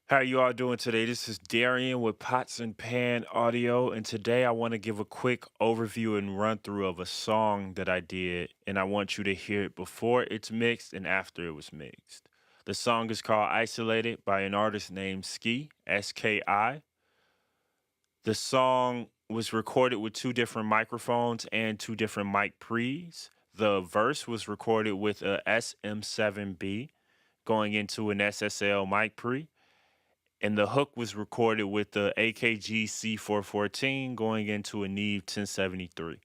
How you all doing today? This is Darian with Pots and Pan Audio, and today I want to give a quick overview and run through of a song that I did, and I want you to hear it before it's mixed and after it was mixed. The song is called Isolated by an artist named Ski, SKI. The song was recorded with two different microphones and two different mic pre's. The verse was recorded with a SM7B going into an SSL mic pre, and the hook was recorded with the AKG C414 going into a Neve 1073.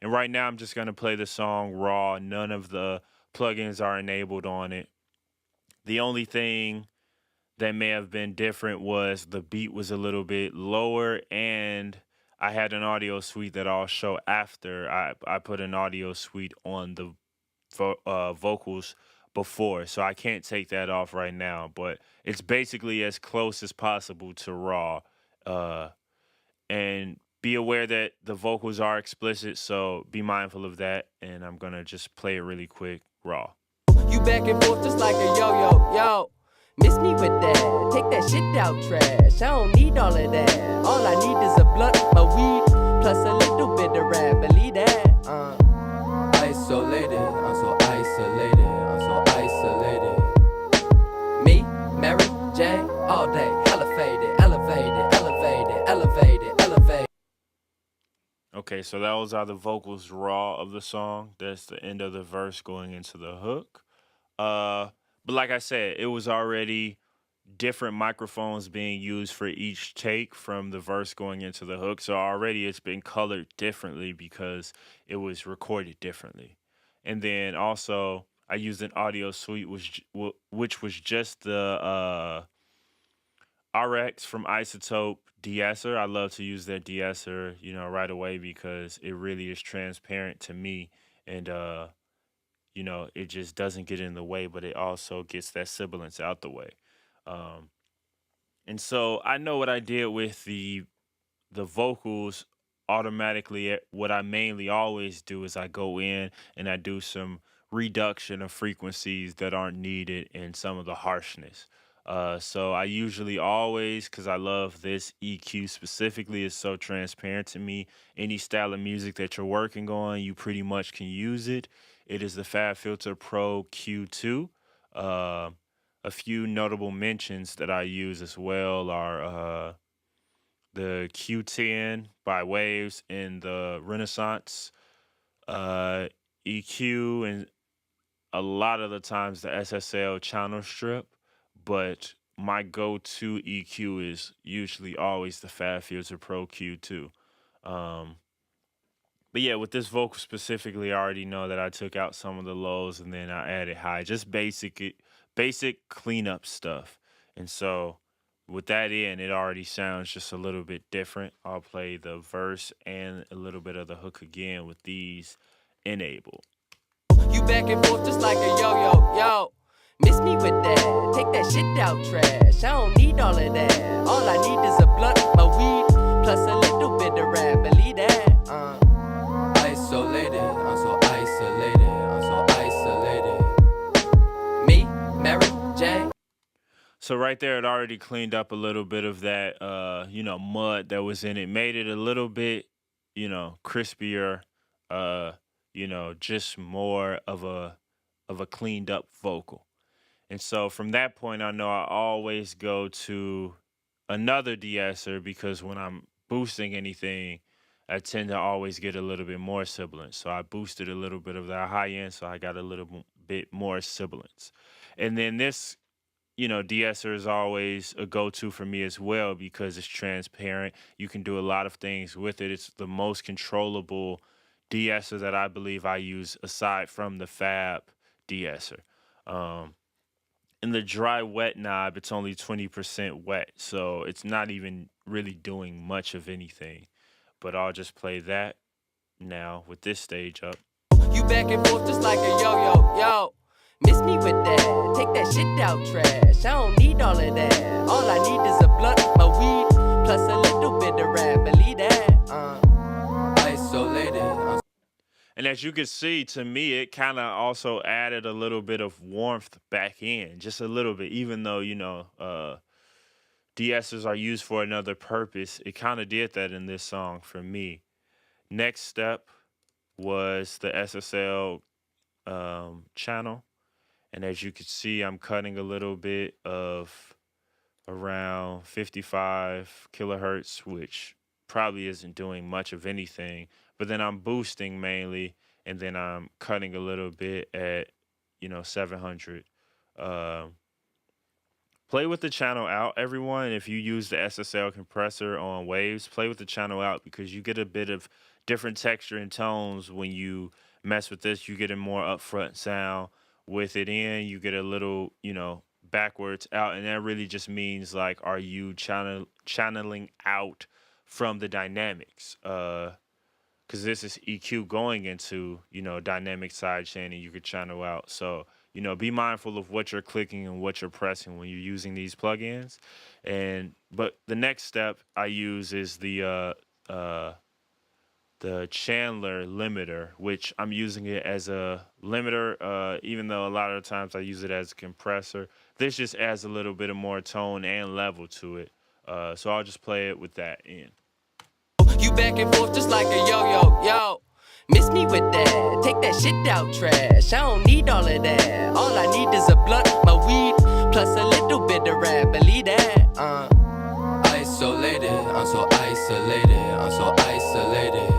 And right now, I'm just going to play the song raw. None of the plugins are enabled on it. The only thing that may have been different was the beat was a little bit lower, and I had an audio suite that I'll show after. I put an audio suite on the vocals before, so I can't take that off right now. But it's basically as close as possible to raw. Uh, and be aware that the vocals are explicit, so be mindful of that. And I'm gonna just play it really quick, raw. You back and forth just like a yo-yo, yo. Miss me with that, take that shit out trash. I don't need all of that. All I need is a blunt, my weed, plus a little bit of rap. Believe that. Isolated, I'm so isolated, I'm so isolated. Me, Mary, J, all day, elevated, elevated, elevated, elevated, elevated. Okay, so those are the vocals raw of the song. That's the end of the verse going into the hook. But like I said, it was already different microphones being used for each take from the verse going into the hook. So already it's been colored differently because it was recorded differently. And then also I used an audio suite which was just the RX from Isotope de-esser. I love to use their de-esser, right away because it really is transparent to me, and it just doesn't get in the way, but it also gets that sibilance out the way. Um, and so I know what I did with the vocals automatically. What I mainly always do is I go in and I do some reduction of frequencies that aren't needed and some of the harshness. So I usually always, because I love this EQ specifically, is so transparent to me. Any style of music that you're working on, you pretty much can use it. It is the Fab Filter Pro Q2. Uh, a few notable mentions that I use as well are the Q10 by Waves and the Renaissance EQ, and a lot of the times the SSL channel strip. But my go-to EQ is usually always the Fab Filter Pro Q2. Um, but yeah, with this vocal specifically, I already know that I took out some of the lows and then I added high, just basic cleanup stuff. And so with that in, it already sounds just a little bit different. I'll play the verse and a little bit of the hook again with these enabled. You back and forth just like a yo-yo, yo. Miss me with that, take that shit out trash. I don't need all of that. All I need is a blunt, my weed, plus a little bit of rap. Believe that. Isolated, I'm so isolated, I'm so isolated. Me, Mary, J. So right there, it already cleaned up a little bit of that, mud that was in it, made it a little bit, crispier, just more of a cleaned up vocal. And so from that point, I know I always go to another de-esser because when I'm boosting anything, I tend to always get a little bit more sibilance. So I boosted a little bit of that high end, so I got a little bit more sibilance. And then this, de-esser is always a go-to for me as well because it's transparent. You can do a lot of things with it. It's the most controllable de-esser that I believe I use aside from the Fab de-esser. Um, in the dry wet knob, it's only 20% wet, so it's not even really doing much of anything. But I'll just play that now with this stage up. You back and forth just like a yo-yo, yo. Miss me with that, take that shit out trash. I don't need all of that. All I need is a blunt, my weed, plus a little bit of rap. Believe that. Isolated. And as you can see, to me, it kind of also added a little bit of warmth back in, just a little bit, even though, de-essers are used for another purpose. It kind of did that in this song for me. Next step was the SSL channel. And as you can see, I'm cutting a little bit of around 55 kilohertz, which probably isn't doing much of anything. But then I'm boosting mainly, and then I'm cutting a little bit at 700. Um, Play with the channel out, everyone. If you use the SSL compressor on Waves, play with the channel out because you get a bit of different texture and tones when you mess with this. You get a more upfront sound. With it in, you get a little, backwards out, and that really just means like, are you channeling out from the dynamics? Because this is EQ going into, dynamic side chain, and you could channel out. So, be mindful of what you're clicking and what you're pressing when you're using these plugins. But the next step I use is the Chandler limiter, which I'm using it as a limiter, even though a lot of times I use it as a compressor. This just adds a little bit of more tone and level to it. So I'll just play it with that in. You back and forth just like a yo-yo, yo. Miss me with that, take that shit out trash. I don't need all of that. All I need is a blunt, my weed, plus a little bit of rap. Believe that, Isolated, I'm so isolated, I'm so isolated.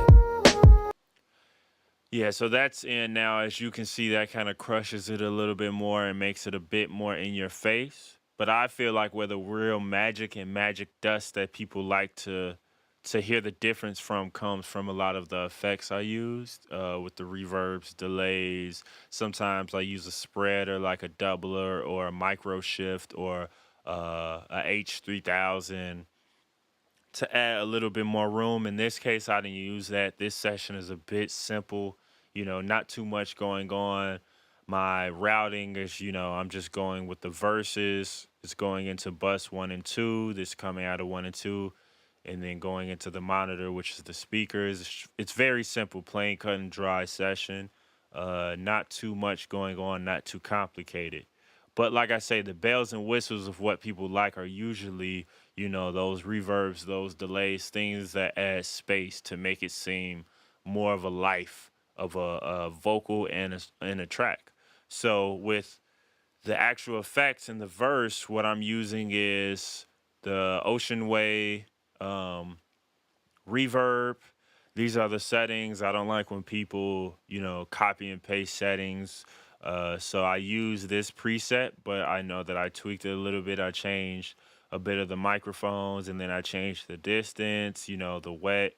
Yeah, so that's in now. As you can see, that kind of crushes it a little bit more and makes it a bit more in your face. But I feel like where the real magic and magic dust that people like to hear the difference from comes from a lot of the effects I used with the reverbs, delays. Sometimes I use a spreader like a doubler or a micro shift or a H3000 to add a little bit more room. In this case, I didn't use that. This session is a bit simple, not too much going on. My routing is, I'm just going with the verses. It's going into bus 1 and 2. This coming out of 1 and 2. And then going into the monitor, which is the speakers. It's very simple, plain cut and dry session. Not too much going on, not too complicated. But like I say, the bells and whistles of what people like are usually, those reverbs, those delays, things that add space to make it seem more of a life of a vocal and a track. So with the actual effects in the verse, what I'm using is the Ocean Way reverb. These are the settings. I don't like when people, copy and paste settings. So I use this preset, but I know that I tweaked it a little bit. I changed a bit of the microphones, and then I changed the distance, the wet.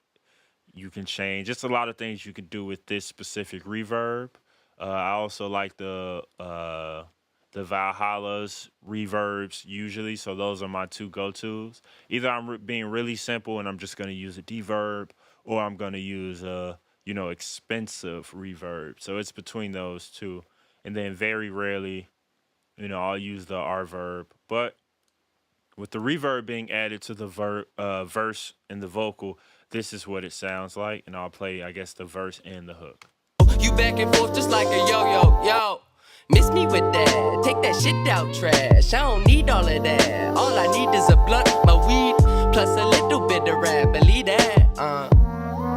You can change. Just a lot of things you can do with this specific reverb. I also like the Valhalla's reverbs usually, so those are my two go-tos. Either I'm being really simple and I'm just going to use a deverb, or I'm going to use a expensive reverb. So it's between those two, and then very rarely, I'll use the reverb. But with the reverb being added to the verse and the vocal, this is what it sounds like, and I'll play, I guess, the verse and the hook. You back and forth just like a yo-yo, yo. Miss me with that, take that shit out trash. I don't need all of that. All I need is a blunt, my weed, plus a little bit of rap. Believe that,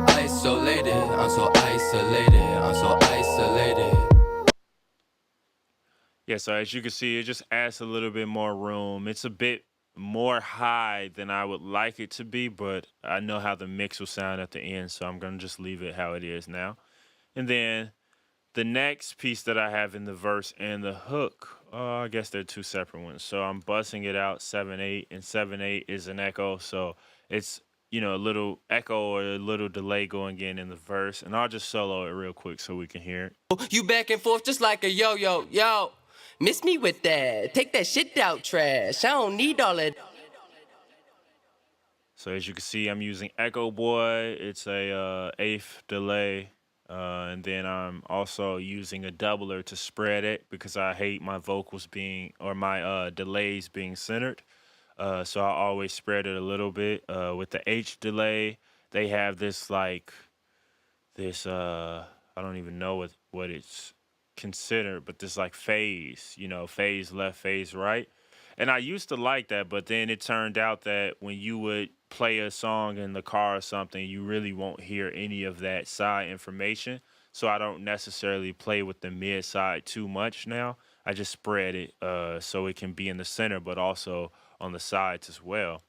Isolated, I'm so isolated, I'm so isolated. Yeah, so as you can see, it just adds a little bit more room. It's a bit more high than I would like it to be, but I know how the mix will sound at the end, so I'm going to just leave it how it is now. And then the next piece that I have in the verse and the hook, I guess they're two separate ones. So I'm bussing it out 7/8, and 7/8 is an echo, so it's a little echo or a little delay going in the verse, and I'll just solo it real quick so we can hear it. You back and forth just like a yo-yo, yo. Miss me with that, take that shit out trash. I don't need all of that. So as you can see, I'm using Echo Boy. It's a eighth delay. And then I'm also using a doubler to spread it because I hate my vocals being, or my delays being centered. So I always spread it a little bit. With the H delay, they have this I don't even know what it's considered, but this like phase, phase left, phase right. And I used to like that, but then it turned out that when you would play a song in the car or something, you really won't hear any of that side information. So I don't necessarily play with the mid side too much now. I just spread it so it can be in the center, but also on the sides as well.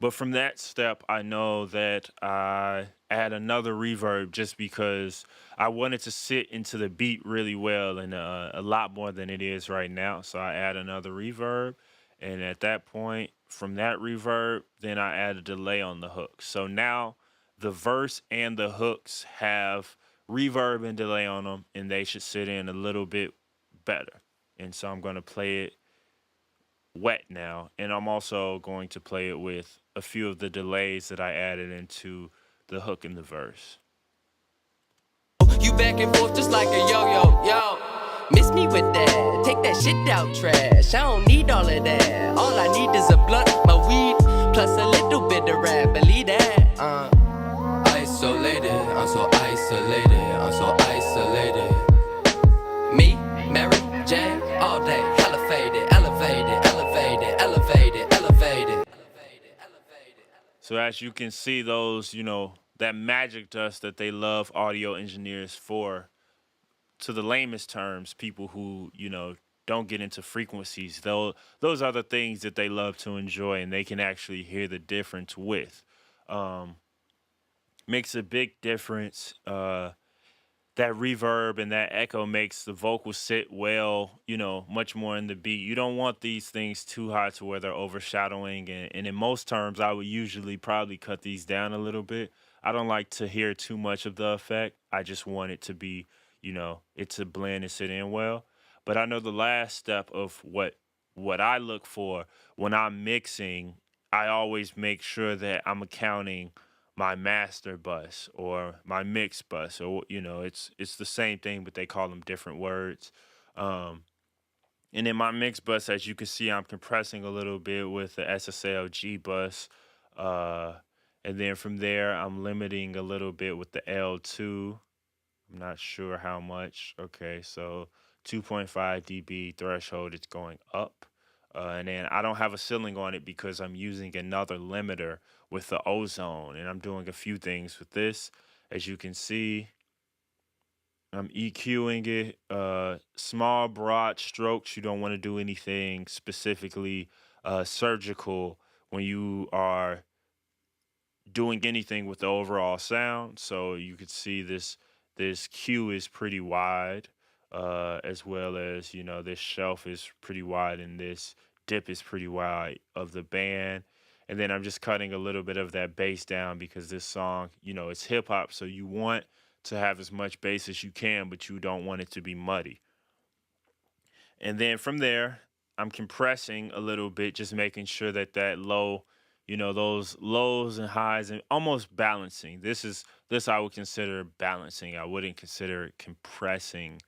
But from that step, I know that I add another reverb just because I wanted to sit into the beat really well and a lot more than it is right now. So I add another reverb. And at that point, from that reverb, then I add a delay on the hook. So now the verse and the hooks have reverb and delay on them, and they should sit in a little bit better. And so I'm going to play it wet now, and I'm also going to play it with a few of the delays that I added into the hook and the verse. You back and forth just like a yo-yo, yo. Miss me with that, take that shit out trash. I don't need all of that. All I need is a blunt, my weed, plus a little bit of rap. Believe that. Isolated, I'm so isolated, I'm so isolated. Me, Mary, Jane, all day, hella faded, elevated, elevated, elevated, elevated. So as you can see, those, that magic dust that they love audio engineers for, to the lamest terms, people who, don't get into frequencies, those are the things that they love to enjoy and they can actually hear the difference with. Um, Makes a big difference. That reverb and that echo makes the vocals sit well, much more in the beat. You don't want these things too high to where they're overshadowing. And in most terms, I would usually probably cut these down a little bit. I don't like to hear too much of the effect. I just want it to be, it to blend and sit in well. But I know the last step of what I look for when I'm mixing, I always make sure that I'm accounting my master bus or my mix bus, or it's the same thing but they call them different words. um and in my mix bus, as you can see, I'm compressing a little bit with the SSLG bus. uh and then from there I'm limiting a little bit with the L2. I'm not sure how much. Okay, so 2.5 dB threshold, it's going up. And then I don't have a ceiling on it because I'm using another limiter with the ozone. And I'm doing a few things with this. As you can see, I'm EQing it. Small, broad strokes. You don't want to do anything specifically surgical when you are doing anything with the overall sound. So you could see this Q is pretty wide, as well as this shelf is pretty wide and this dip is pretty wide of the band. And then I'm just cutting a little bit of that bass down because this song, it's hip hop, so you want to have as much bass as you can, but you don't want it to be muddy. And then from there, I'm compressing a little bit, just making sure that that low, those lows and highs, and almost balancing. This I would consider balancing. I wouldn't consider it compressing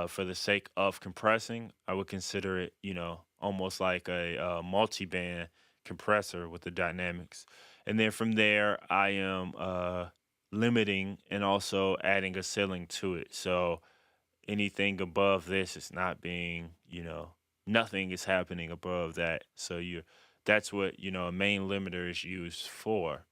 for the sake of compressing. I would consider it, almost like a multi-band compressor with the dynamics. And then from there, I am limiting and also adding a ceiling to it. So anything above this is not being, nothing is happening above that. So that's what, a main limiter is used for.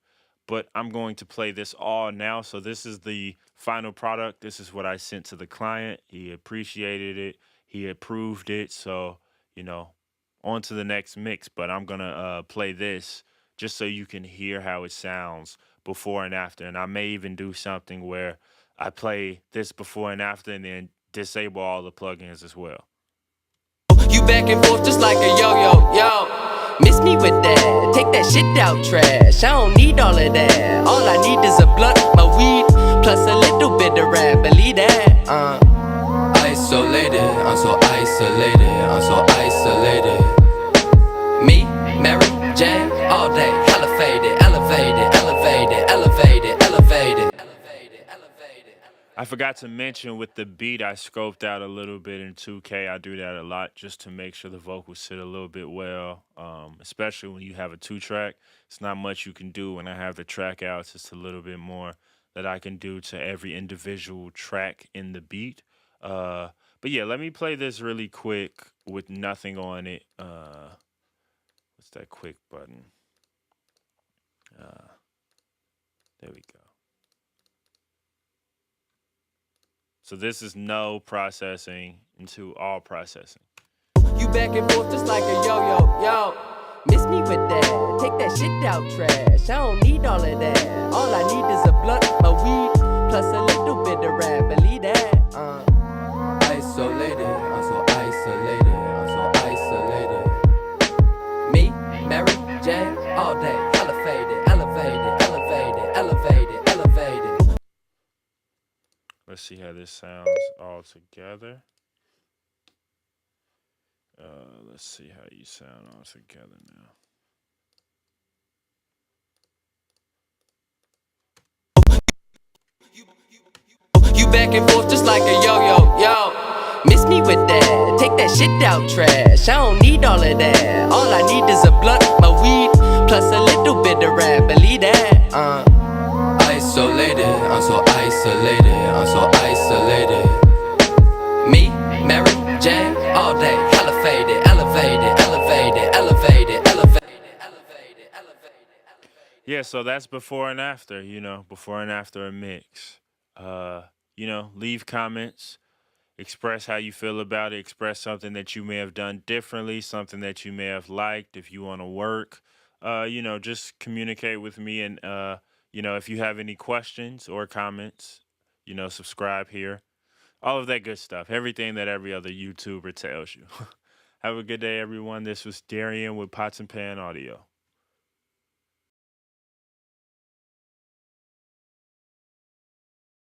But I'm going to play this all now. So this is the final product. This is what I sent to the client. He appreciated it. He approved it. So, you know, on to the next mix. But I'm going to play this just so you can hear how it sounds before and after. And I may even do something where I play this before and after and then disable all the plugins as well. You back and forth just like a yo-yo, yo. Miss me with that, take that shit out trash. I don't need all of that. All I need is a blunt, my weed, plus a little bit of rap. Believe that. Isolated, I'm so isolated, I'm so isolated. Me, Mary, Jane, all day, hella faded, elevated, elevated, elevated, elevated. I forgot to mention with the beat, I scoped out a little bit in 2K. I do that a lot just to make sure the vocals sit a little bit well, especially when you have a two track. It's not much you can do when I have the track out. It's just a little bit more that I can do to every individual track in the beat. But yeah, let me play this really quick with nothing on it. What's that quick button? Uh, there we go. So this is no processing into all processing. You back and forth just like a yo-yo, yo. Miss me with that, take that shit out trash. I don't need all of that. All I need is a blunt, my weed, plus a little bit of rap. Believe that. Isolated, I'm so isolated, I'm so isolated. Me, Mary, Jane, all day, elevated, elevated, elevated, elevated, elevated. Let's see how this sounds all together. Let's see how you sound all together now. You back and forth just like a yo-yo, yo. Miss me with that, take that shit out trash. I don't need all of that. All I need is a blunt, my weed, plus a little bit of rap. Believe that. Isolated, I'm so isolated, I'm so isolated. Me, Mary, Jane, all day, elevated, elevated, elevated, elevated, elevated, elevated, elevated. Yeah, so that's before and after, before and after a mix. Leave comments, express how you feel about it, express something that you may have done differently, something that you may have liked if you want to work. Just communicate with me and if you have any questions or comments, subscribe here. All of that good stuff. Everything that every other YouTuber tells you. Have a good day, everyone. This was Darian with Pots and Pan Audio.